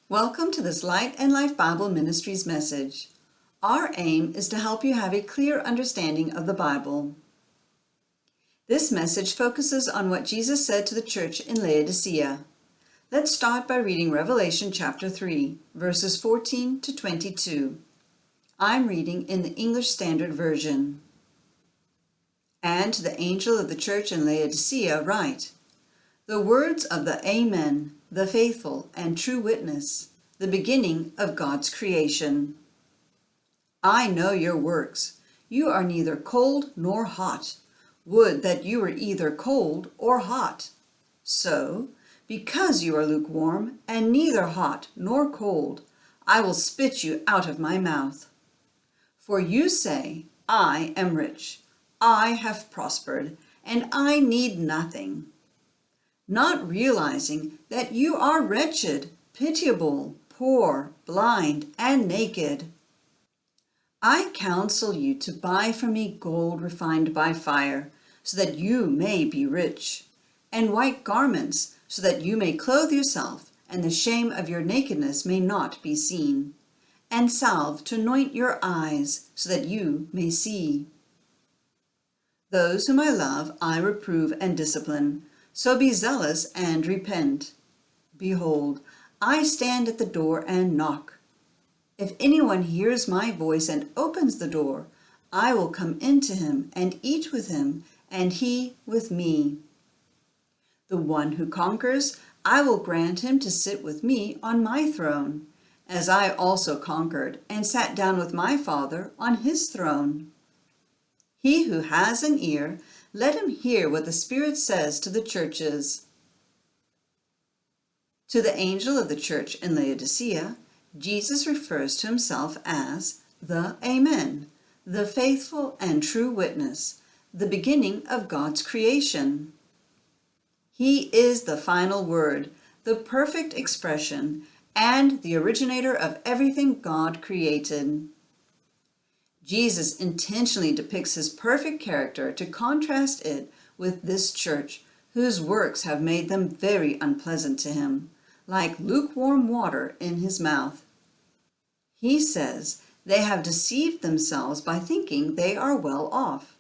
Welcome to this Light and Life Bible Ministries message. Our aim is to help you have a clear understanding of the Bible. This message focuses on what Jesus said to the church in Laodicea. Let's start by reading Revelation chapter 3, verses 14 to 22. I'm reading in the English Standard Version. And to the angel of the church in Laodicea write, the words of the Amen, the faithful and true witness, the beginning of God's creation. I know your works. You are neither cold nor hot. Would that you were either cold or hot. So, because you are lukewarm and neither hot nor cold, I will spit you out of my mouth. For you say, I am rich, I have prospered, and I need nothing, not realizing that you are wretched, pitiable, poor, blind, and naked. I counsel you to buy from me gold refined by fire, so that you may be rich, and white garments, so that you may clothe yourself, and the shame of your nakedness may not be seen, and salve to anoint your eyes, so that you may see. Those whom I love I reprove and discipline. So be zealous and repent. Behold, I stand at the door and knock. If anyone hears my voice and opens the door, I will come into him and eat with him, and he with me. The one who conquers, I will grant him to sit with me on my throne, as I also conquered and sat down with my Father on his throne. He who has an ear, let him hear what the Spirit says to the churches. To the angel of the church in Laodicea, Jesus refers to himself as the Amen, the faithful and true witness, the beginning of God's creation. He is the final word, the perfect expression, and the originator of everything God created. Jesus intentionally depicts his perfect character to contrast it with this church, whose works have made them very unpleasant to him, like lukewarm water in his mouth. He says they have deceived themselves by thinking they are well off,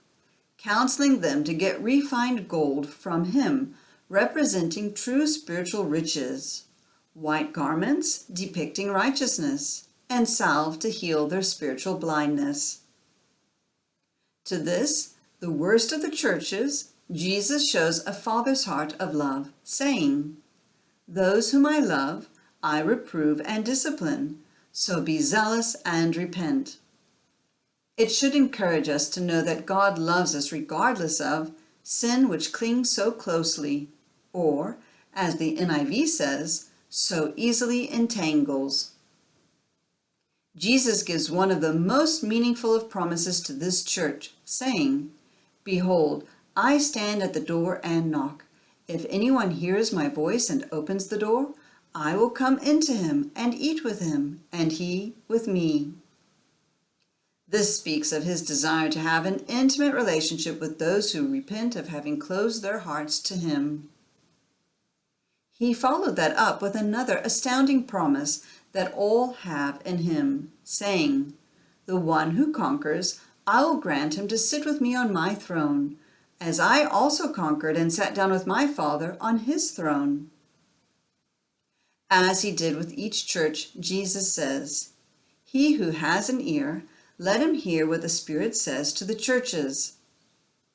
counseling them to get refined gold from him, representing true spiritual riches, white garments depicting righteousness, and salve to heal their spiritual blindness. To this, the worst of the churches, Jesus shows a father's heart of love, saying, those whom I love, I reprove and discipline, so be zealous and repent. It should encourage us to know that God loves us regardless of sin which clings so closely, or, as the NIV says, so easily entangles. Jesus gives one of the most meaningful of promises to this church, saying, behold, I stand at the door and knock. If anyone hears my voice and opens the door, I will come into him and eat with him, and he with me. This speaks of his desire to have an intimate relationship with those who repent of having closed their hearts to him. He followed that up with another astounding promise that all have in him, saying, the one who conquers, I will grant him to sit with me on my throne, as I also conquered and sat down with my Father on his throne. As he did with each church, Jesus says, he who has an ear, let him hear what the Spirit says to the churches.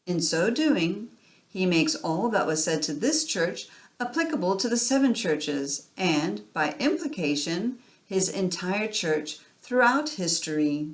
In so doing, he makes all that was said to this church applicable to the 7 churches, and, by implication, his entire church throughout history.